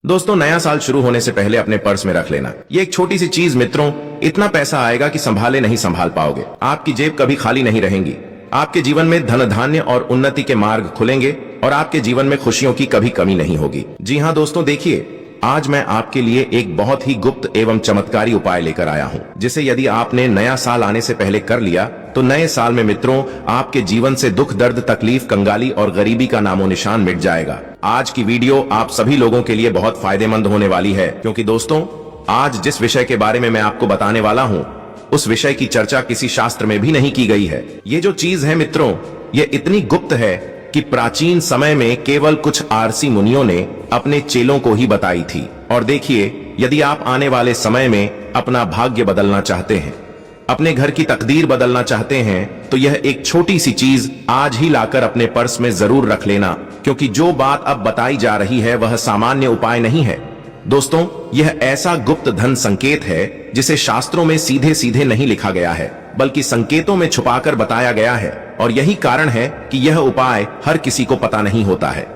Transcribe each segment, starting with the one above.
दोस्तों, नया साल शुरू होने से पहले अपने पर्स में रख लेना ये एक छोटी सी चीज मित्रों, इतना पैसा आएगा कि संभाले नहीं संभाल पाओगे। आपकी जेब कभी खाली नहीं रहेंगी। आपके जीवन में धन धान्य और उन्नति के मार्ग खुलेंगे और आपके जीवन में खुशियों की कभी कमी नहीं होगी। जी हाँ दोस्तों, देखिए आज मैं आपके लिए एक बहुत ही गुप्त एवं चमत्कारी उपाय लेकर आया हूँ, जिसे यदि आपने नया साल आने से पहले कर लिया तो नए साल में मित्रों आपके जीवन से दुख दर्द तकलीफ कंगाली और गरीबी का नामो निशान मिट जाएगा। आज की वीडियो आप सभी लोगों के लिए बहुत फायदेमंद होने वाली है, क्योंकि दोस्तों आज जिस विषय के बारे में मैं आपको बताने वाला हूँ उस विषय की चर्चा किसी शास्त्र में भी नहीं की गई है। ये जो चीज है मित्रों, ये इतनी गुप्त है कि प्राचीन समय में केवल कुछ आरसी मुनियों ने अपने चेलों को ही बताई थी। और देखिए, यदि आप आने वाले समय में अपना भाग्य बदलना चाहते हैं, अपने घर की तकदीर बदलना चाहते हैं, तो यह एक छोटी सी चीज आज ही लाकर अपने पर्स में जरूर रख लेना, क्योंकि जो बात अब बताई जा रही है वह सामान्य उपाय नहीं है। दोस्तों, यह ऐसा गुप्त धन संकेत है जिसे शास्त्रों में सीधे सीधे नहीं लिखा गया है, बल्कि संकेतों में छुपाकर बताया गया है। और यही कारण है कि यह उपाय हर किसी को पता नहीं होता है।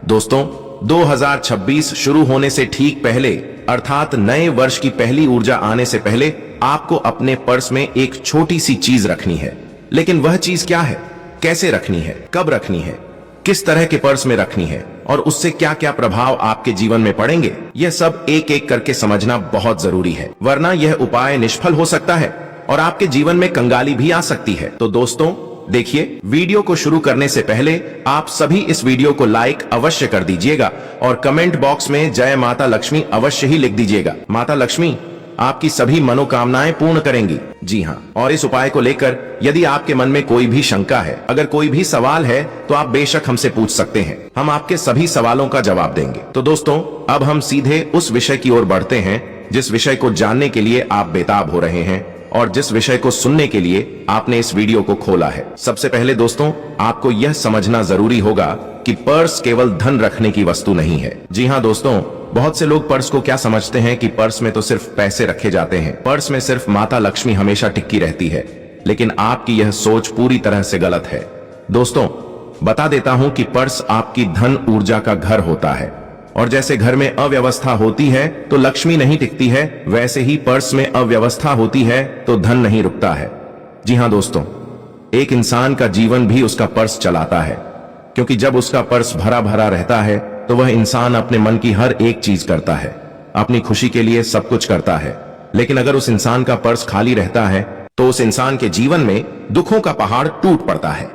दोस्तों, 2026 शुरू होने से ठीक पहले, अर्थात नए वर्ष की पहली ऊर्जा आने से पहले आपको अपने पर्स में एक छोटी सी चीज रखनी है। लेकिन वह चीज क्या है, कैसे रखनी है, कब रखनी है, किस तरह के पर्स में रखनी है और उससे क्या क्या प्रभाव आपके जीवन में पड़ेंगे, यह सब एक एक करके समझना बहुत जरूरी है, वरना यह उपाय निष्फल हो सकता है और आपके जीवन में कंगाली भी आ सकती है। तो दोस्तों देखिए, वीडियो को शुरू करने से पहले आप सभी इस वीडियो को लाइक अवश्य कर दीजिएगा और कमेंट बॉक्स में जय माता लक्ष्मी अवश्य ही लिख दीजिएगा। माता लक्ष्मी आपकी सभी मनोकामनाएं पूर्ण करेंगी। जी हाँ, और इस उपाय को लेकर यदि आपके मन में कोई भी शंका है, अगर कोई भी सवाल है, तो आप बेशक हमसे पूछ सकते हैं। हम आपके सभी सवालों का जवाब देंगे। तो दोस्तों, अब हम सीधे उस विषय की ओर बढ़ते हैं जिस विषय को जानने के लिए आप बेताब हो रहे हैं और जिस विषय को सुनने के लिए आपने इस वीडियो को खोला है। सबसे पहले दोस्तों, आपको यह समझना जरूरी होगा कि पर्स केवल धन रखने की वस्तु नहीं है। जी हाँ दोस्तों, बहुत से लोग पर्स को क्या समझते हैं कि पर्स में तो सिर्फ पैसे रखे जाते हैं, पर्स में सिर्फ माता लक्ष्मी हमेशा टिक्की रहती है। लेकिन आपकी यह सोच पूरी तरह से गलत है। दोस्तों, बता देता हूं कि पर्स आपकी धन ऊर्जा का घर होता है, और जैसे घर में अव्यवस्था होती है तो लक्ष्मी नहीं टिकती है, वैसे ही पर्स में अव्यवस्था होती है तो धन नहीं रुकता है। जी हाँ दोस्तों, एक इंसान का जीवन भी उसका पर्स चलाता है, क्योंकि जब उसका पर्स भरा भरा रहता है तो वह इंसान अपने मन की हर एक चीज करता है, अपनी खुशी के लिए सब कुछ करता है। लेकिन अगर उस इंसान का पर्स खाली रहता है तो उस इंसान के जीवन में दुखों का पहाड़ टूट पड़ता है।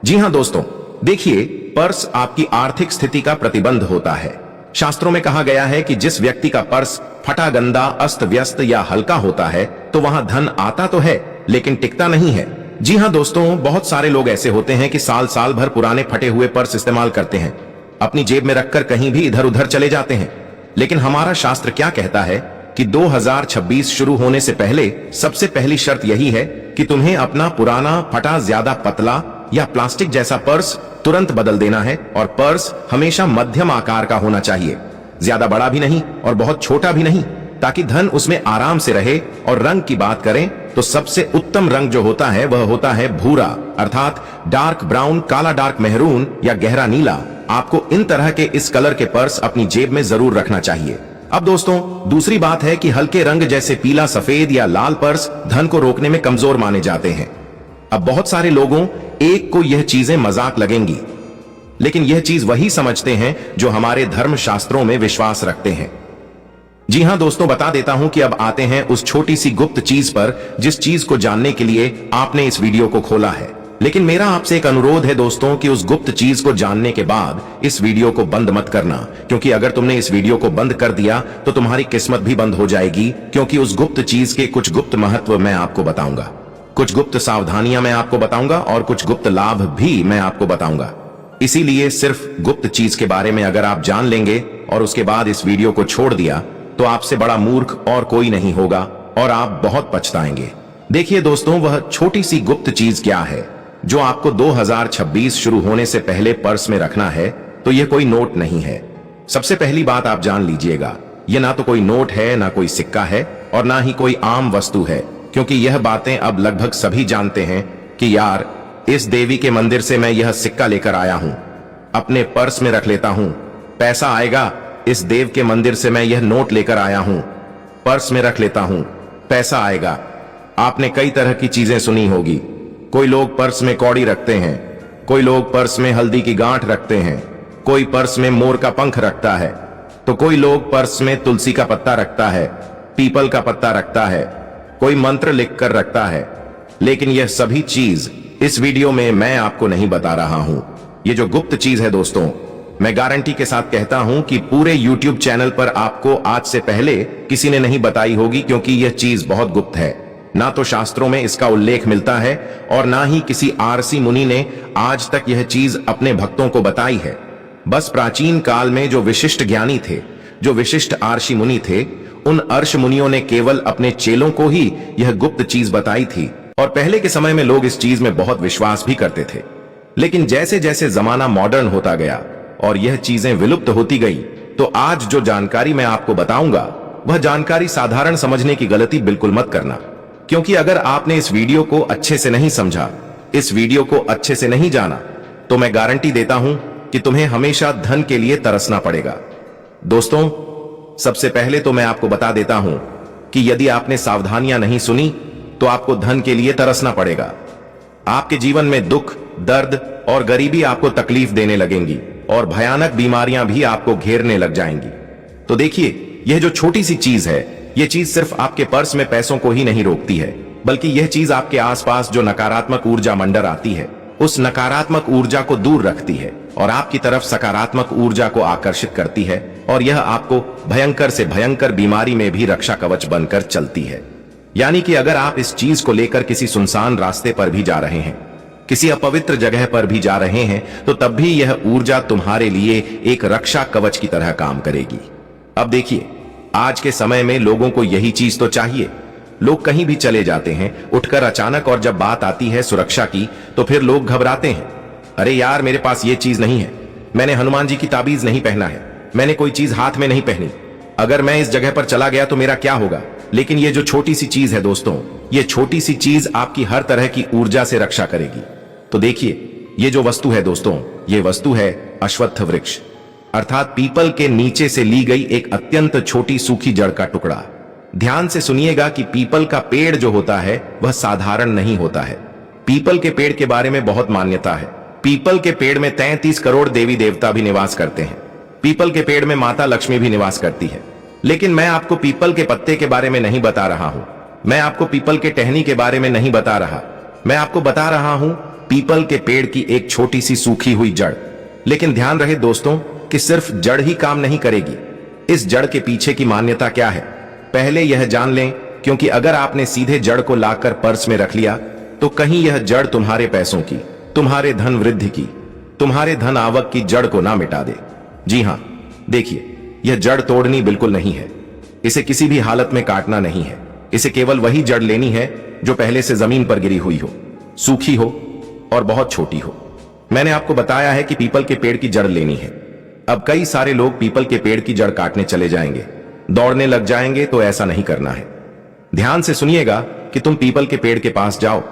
जी हाँ दोस्तों, देखिए, पर्स आपकी आर्थिक स्थिति का प्रतिबंध होता है। शास्त्रों में कहा गया है कि जिस व्यक्ति का पर्स फटा गंदा अस्त व्यस्त या हल्का होता है तो वहां धन आता तो है लेकिन टिकता नहीं है। जी हाँ दोस्तों, बहुत सारे लोग ऐसे होते हैं कि साल साल भर पुराने फटे हुए पर्स इस्तेमाल करते हैं, अपनी जेब में रखकर कहीं भी इधर उधर चले जाते हैं। लेकिन हमारा शास्त्र क्या कहता है कि 2026 शुरू होने से पहले सबसे पहली शर्त यही है कि तुम्हें अपना पुराना फटा ज्यादा पतला या प्लास्टिक जैसा पर्स तुरंत बदल देना है। और पर्स हमेशा मध्यम आकार का होना चाहिए, ज्यादा बड़ा भी नहीं और बहुत छोटा भी नहीं, ताकि धन उसमें आराम से रहे। और रंग की बात करें तो सबसे उत्तम रंग जो होता है वह होता है भूरा, अर्थात डार्क ब्राउन, काला डार्क मेहरून या गहरा नीला। आपको इन तरह के इस कलर के पर्स अपनी जेब में जरूर रखना चाहिए। अब दोस्तों, दूसरी बात है कि हल्के रंग जैसे पीला, सफेद या लाल पर्स धन को रोकने में कमजोर माने जाते हैं। अब बहुत सारे लोगों एक को यह चीजें मजाक लगेंगी, लेकिन यह चीज वही समझते हैं जो हमारे धर्म शास्त्रों में विश्वास रखते हैं। जी हां दोस्तों, बता देता हूं कि अब आते हैं उस छोटी सी गुप्त चीज पर जिस चीज को जानने के लिए आपने इस वीडियो को खोला है। लेकिन मेरा आपसे एक अनुरोध है दोस्तों कि उस गुप्त चीज को जानने के बाद इस वीडियो को बंद मत करना, क्योंकि अगर तुमने इस वीडियो को बंद कर दिया तो तुम्हारी किस्मत भी बंद हो जाएगी। क्योंकि उस गुप्त चीज के कुछ गुप्त महत्व मैं आपको बताऊंगा, कुछ गुप्त सावधानियां मैं आपको बताऊंगा और कुछ गुप्त लाभ भी मैं आपको बताऊंगा। इसीलिए सिर्फ गुप्त चीज के बारे में अगर आप जान लेंगे और उसके बाद इस वीडियो को छोड़ दिया तो आपसे बड़ा मूर्ख और कोई नहीं होगा और आप बहुत पछताएंगे। देखिए दोस्तों, वह छोटी सी गुप्त चीज क्या है जो आपको 2026 शुरू होने से पहले पर्स में रखना है। तो यह कोई नोट नहीं है। सबसे पहली बात आप जान लीजिएगा, यह ना तो कोई नोट है, ना कोई सिक्का है और ना ही कोई आम वस्तु है, क्योंकि यह बातें अब लगभग सभी जानते हैं कि यार इस देवी के मंदिर से मैं यह सिक्का लेकर आया हूं, अपने पर्स में रख लेता हूं, पैसा आएगा इस देव के मंदिर से मैं यह नोट लेकर आया हूं, पर्स में रख लेता हूं, पैसा आएगा। आपने कई तरह की चीजें सुनी होगी। कोई लोग पर्स में कौड़ी रखते हैं, कोई लोग पर्स में हल्दी की गांठ रखते हैं, कोई पर्स में मोर का पंख रखता है, तो कोई लोग पर्स में तुलसी का पत्ता रखता है, पीपल का पत्ता रखता है, कोई मंत्र लिखकर रखता है। लेकिन यह सभी चीज इस वीडियो में मैं आपको नहीं बता रहा हूं। ये जो गुप्त चीज है दोस्तों, मैं गारंटी के साथ कहता हूं कि पूरे YouTube चैनल पर आपको आज से पहले किसी ने नहीं बताई होगी, क्योंकि यह चीज बहुत गुप्त है। ना तो शास्त्रों में इसका उल्लेख मिलता है और ना ही किसी आरसी मुनि ने आज तक यह चीज अपने भक्तों को बताई है। बस प्राचीन काल में जो विशिष्ट ज्ञानी थे, जो विशिष्ट आरसी मुनि थे, उन अर्ष मुनियों ने केवल अपने चेलों को ही यह गुप्त चीज बताई थी। और पहले के समय में लोग इस चीज में बहुत विश्वास भी करते थे। लेकिन जैसे जैसे जमाना मॉडर्न होता गया और यह चीजें विलुप्त होती गई, तो आज जो जानकारी मैं आपको बताऊंगा वह जानकारी साधारण समझने की गलती बिल्कुल मत करना, क्योंकि अगर आपने इस वीडियो को अच्छे से नहीं समझा, इस वीडियो को अच्छे से नहीं जाना, तो मैं गारंटी देता हूं कि तुम्हें हमेशा धन के लिए तरसना पड़ेगा। दोस्तों, सबसे पहले तो मैं आपको बता देता हूं कि यदि आपने सावधानियां नहीं सुनी तो आपको धन के लिए तरसना पड़ेगा। आपके जीवन में दुख, दर्द और गरीबी आपको तकलीफ देने लगेंगी और भयानक बीमारियां भी आपको घेरने लग जाएंगी। तो देखिए, यह जो छोटी सी चीज है, यह चीज सिर्फ आपके पर्स में पैसों को ही नहीं रोकती है, बल्कि यह चीज आपके आसपास जो नकारात्मक ऊर्जा मंडर आती है, उस नकारात्मक ऊर्जा को दूर रखती है और आपकी तरफ सकारात्मक ऊर्जा को आकर्षित करती है। और यह आपको भयंकर से भयंकर बीमारी में भी रक्षा कवच बनकर चलती है। यानी कि अगर आप इस चीज को लेकर किसी सुनसान रास्ते पर भी जा रहे हैं, किसी अपवित्र जगह पर भी जा रहे हैं, तो तब भी यह ऊर्जा तुम्हारे लिए एक रक्षा कवच की तरह काम करेगी। अब देखिए, आज के समय में लोगों को यही चीज तो चाहिए। लोग कहीं भी चले जाते हैं उठकर अचानक, और जब बात आती है सुरक्षा की तो फिर लोग घबराते हैं। अरे यार, मेरे पास ये चीज नहीं है, मैंने हनुमान जी की ताबीज नहीं पहना है, मैंने कोई चीज हाथ में नहीं पहनी, अगर मैं इस जगह पर चला गया तो मेरा क्या होगा। लेकिन ये जो छोटी सी चीज है दोस्तों, ये छोटी सी चीज आपकी हर तरह की ऊर्जा से रक्षा करेगी। तो देखिए, ये जो वस्तु है दोस्तों, ये वस्तु है अश्वत्थ वृक्ष, अर्थात पीपल के नीचे से ली गई एक अत्यंत छोटी सूखी जड़ का टुकड़ा। ध्यान से सुनिएगा कि पीपल का पेड़ जो होता है वह साधारण नहीं होता है। पीपल के पेड़ के बारे में बहुत मान्यता है। पीपल के पेड़ में 33 करोड़ देवी देवता भी निवास करते हैं। पीपल के पेड़ में माता लक्ष्मी भी निवास करती है। लेकिन मैं आपको पीपल के पत्ते के बारे में नहीं बता रहा हूं, मैं आपको पीपल के टहनी के बारे में नहीं बता रहा, मैं आपको बता रहा हूं पीपल के पेड़ की एक छोटी सी सूखी हुई जड़। लेकिन ध्यान रहे दोस्तों कि सिर्फ जड़ ही काम नहीं करेगी। इस जड़ के पीछे की मान्यता क्या है, पहले यह जान लें, क्योंकि अगर आपने सीधे जड़ को लाकर पर्स में रख लिया तो कहीं यह जड़ तुम्हारे पैसों की, तुम्हारे धन वृद्धि की, तुम्हारे धन आवक की जड़ को ना मिटा दे। जी हां, देखिए, यह जड़ तोड़नी बिल्कुल नहीं है, इसे किसी भी हालत में काटना नहीं है। इसे केवल वही जड़ लेनी है जो पहले से जमीन पर गिरी हुई हो, सूखी हो और बहुत छोटी हो। मैंने आपको बताया है कि पीपल के पेड़ की जड़ लेनी है। अब कई सारे लोग पीपल के पेड़ की जड़ काटने चले जाएंगे, दौड़ने लग जाएंगे, तो ऐसा नहीं करना है। ध्यान से सुनिएगा कि तुम पीपल के पेड़ के पास जाओ,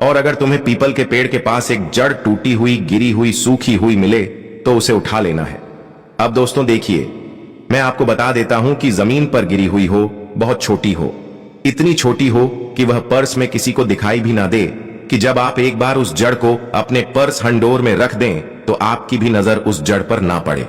और अगर तुम्हें पीपल के पेड़ के पास एक जड़ टूटी हुई, गिरी हुई, सूखी हुई मिले तो उसे उठा लेना है। अब दोस्तों देखिए, मैं आपको बता देता हूं कि जमीन पर गिरी हुई हो, बहुत छोटी हो, इतनी छोटी हो कि वह पर्स में किसी को दिखाई भी ना दे, कि जब आप एक बार उस जड़ को अपने पर्स हंडोर में रख दें तो आपकी भी नजर उस जड़ पर ना पड़े।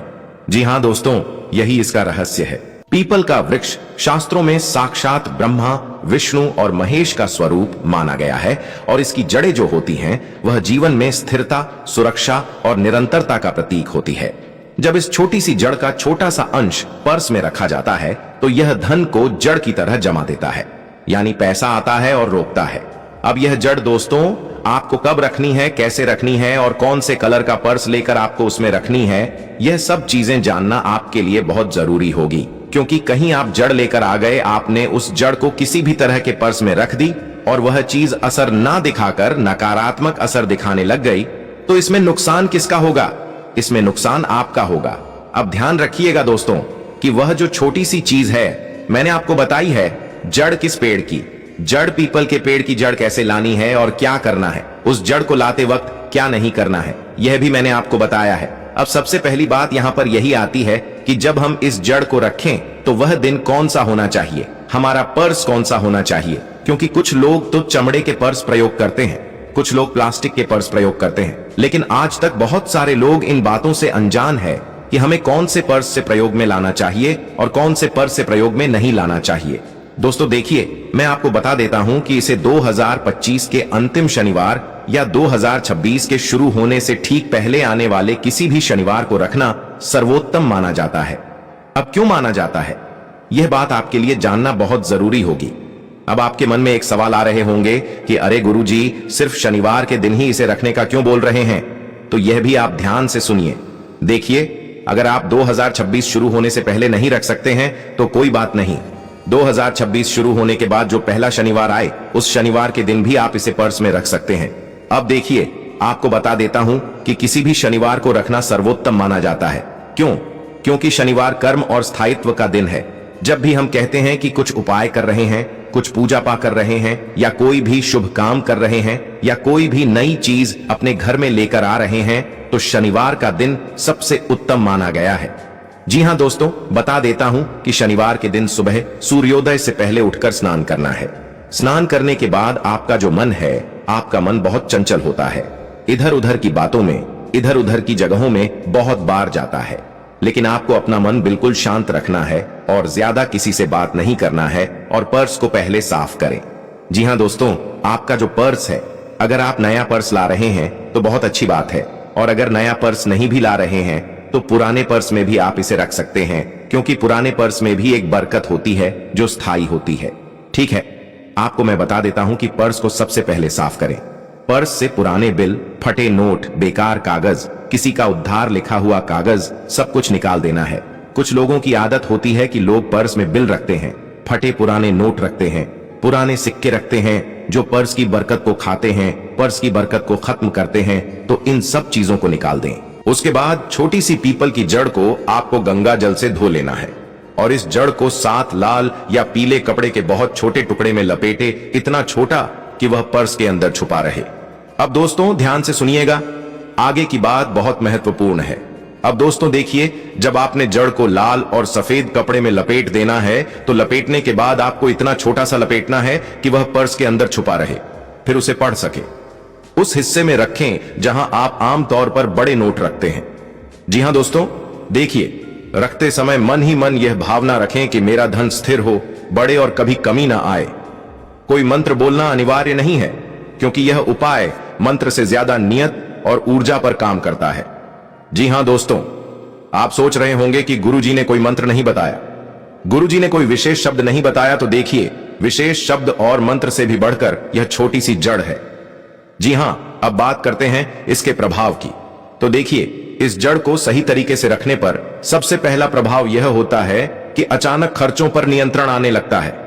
जी हां दोस्तों, यही इसका रहस्य है। पीपल का वृक्ष शास्त्रों में साक्षात ब्रह्मा, विष्णु और महेश का स्वरूप माना गया है, और इसकी जड़ें जो होती हैं वह जीवन में स्थिरता, सुरक्षा और निरंतरता का प्रतीक होती है। जब इस छोटी सी जड़ का छोटा सा अंश पर्स में रखा जाता है तो यह धन को जड़ की तरह जमा देता है, यानी पैसा आता है और रोकता है। अब यह जड़ दोस्तों आपको कब रखनी है, कैसे रखनी है और कौन से कलर का पर्स लेकर आपको उसमें रखनी है, यह सब चीजें जानना आपके लिए बहुत जरूरी होगी। क्योंकि कहीं आप जड़ लेकर आ गए, आपने उस जड़ को किसी भी तरह के पर्स में रख दी और वह चीज असर ना दिखाकर नकारात्मक असर दिखाने लग गई, तो इसमें नुकसान किसका होगा? इसमें नुकसान आपका होगा। अब ध्यान रखिएगा दोस्तों कि वह जो छोटी सी चीज है मैंने आपको बताई है, जड़ किस पेड़ की, जड़ पीपल के पेड़ की जड़ कैसे लानी है और क्या करना है, उस जड़ को लाते वक्त क्या नहीं करना है, यह भी मैंने आपको बताया है। अब सबसे पहली बात यहां पर यही आती है कि जब हम इस जड़ को रखें तो वह दिन कौन सा होना चाहिए, हमारा पर्स कौन सा होना चाहिए। क्योंकि कुछ लोग तो चमड़े के पर्स प्रयोग करते हैं, कुछ लोग प्लास्टिक के पर्स प्रयोग करते हैं, लेकिन आज तक बहुत सारे लोग इन बातों से अनजान है कि हमें कौन से पर्स से प्रयोग में लाना चाहिए और कौन से पर्स से प्रयोग में नहीं लाना चाहिए। दोस्तों देखिए, मैं आपको बता देता हूं कि इसे 2025 के अंतिम शनिवार या 2026 के शुरू होने से ठीक पहले आने वाले किसी भी शनिवार को रखना सर्वोत्तम माना जाता है। अब क्यों माना जाता है, यह बात आपके लिए जानना बहुत जरूरी होगी। अब आपके मन में एक सवाल आ रहे होंगे कि अरे गुरुजी, सिर्फ शनिवार के दिन ही इसे रखने का क्यों बोल रहे हैं। तो यह भी आप ध्यान से सुनिए। देखिए, अगर आप 2026 शुरू होने से पहले नहीं रख सकते हैं तो कोई बात नहीं। 2026 शुरू होने के बाद जो पहला शनिवार आए उस शनिवार के दिन भी आप इसे पर्स में रख सकते हैं। अब देखिए, आपको बता देता हूं कि किसी भी शनिवार को रखना सर्वोत्तम माना जाता है। क्यों? क्योंकि शनिवार कर्म और स्थायित्व का दिन है। जब भी हम कहते हैं कि कुछ उपाय कर रहे हैं, कुछ पूजा पाठ कर रहे हैं, या कोई भी शुभ काम कर रहे हैं, या कोई भी नई चीज अपने घर में लेकर आ रहे हैं, तो शनिवार का दिन सबसे उत्तम माना गया है। जी हां दोस्तों, बता देता हूं कि शनिवार के दिन सुबह सूर्योदय से पहले उठकर स्नान करना है। स्नान करने के बाद आपका जो मन है, आपका मन बहुत चंचल होता है, इधर उधर की बातों में, इधर उधर की जगहों में बहुत बार जाता है। लेकिन आपको अपना मन बिल्कुल शांत रखना है और ज्यादा किसी से बात नहीं करना है और पर्स को पहले साफ करें। जी हां दोस्तों, आपका जो पर्स है, अगर आप नया पर्स ला रहे हैं तो बहुत अच्छी बात है, और अगर नया पर्स नहीं भी ला रहे हैं तो पुराने पर्स में भी आप इसे रख सकते हैं, क्योंकि पुराने पर्स में भी एक बरकत होती है जो स्थायी होती है। ठीक है, आपको मैं बता देता हूं कि पर्स को सबसे पहले साफ करें। पर्स से पुराने बिल, फटे नोट, बेकार कागज, किसी का उधार लिखा हुआ कागज, सब कुछ निकाल देना है। कुछ लोगों की आदत होती है कि लोग पर्स में बिल रखते हैं, फटे पुराने नोट रखते हैं, पुराने सिक्के रखते हैं, जो पर्स की बरकत को खाते हैं, पर्स की बरकत को खत्म करते हैं। तो इन सब चीजों को निकाल दें। उसके बाद छोटी सी पीपल की जड़ को आपको गंगा जल से धो लेना है और इस जड़ को 7 लाल या पीले कपड़े के बहुत छोटे टुकड़े में लपेटे, इतना छोटा कि वह पर्स के अंदर छुपा रहे। अब दोस्तों ध्यान से सुनिएगा, आगे की बात बहुत महत्वपूर्ण है। अब दोस्तों देखिए, जब आपने जड़ को लाल और सफेद कपड़े में लपेट देना है तो लपेटने के बाद आपको इतना छोटा सा लपेटना है कि वह पर्स के अंदर छुपा रहे, फिर उसे पढ़ सके। उस हिस्से में रखें जहां आप आमतौर पर बड़े नोट रखते हैं। जी हां दोस्तों, देखिए, रखते समय मन ही मन यह भावना रखें कि मेरा धन स्थिर हो, बढ़े और कभी कमी ना आए। कोई मंत्र बोलना अनिवार्य नहीं है, क्योंकि यह उपाय मंत्र से ज्यादा नियत और ऊर्जा पर काम करता है। जी हां दोस्तों, आप सोच रहे होंगे कि गुरुजी ने कोई मंत्र नहीं बताया, गुरुजी ने कोई विशेष शब्द नहीं बताया। तो देखिए, विशेष शब्द और मंत्र से भी बढ़कर यह छोटी सी जड़ है। जी हां, अब बात करते हैं इसके प्रभाव की। तो देखिए, इस जड़ को सही तरीके से रखने पर सबसे पहला प्रभाव यह होता है कि अचानक खर्चों पर नियंत्रण आने लगता है।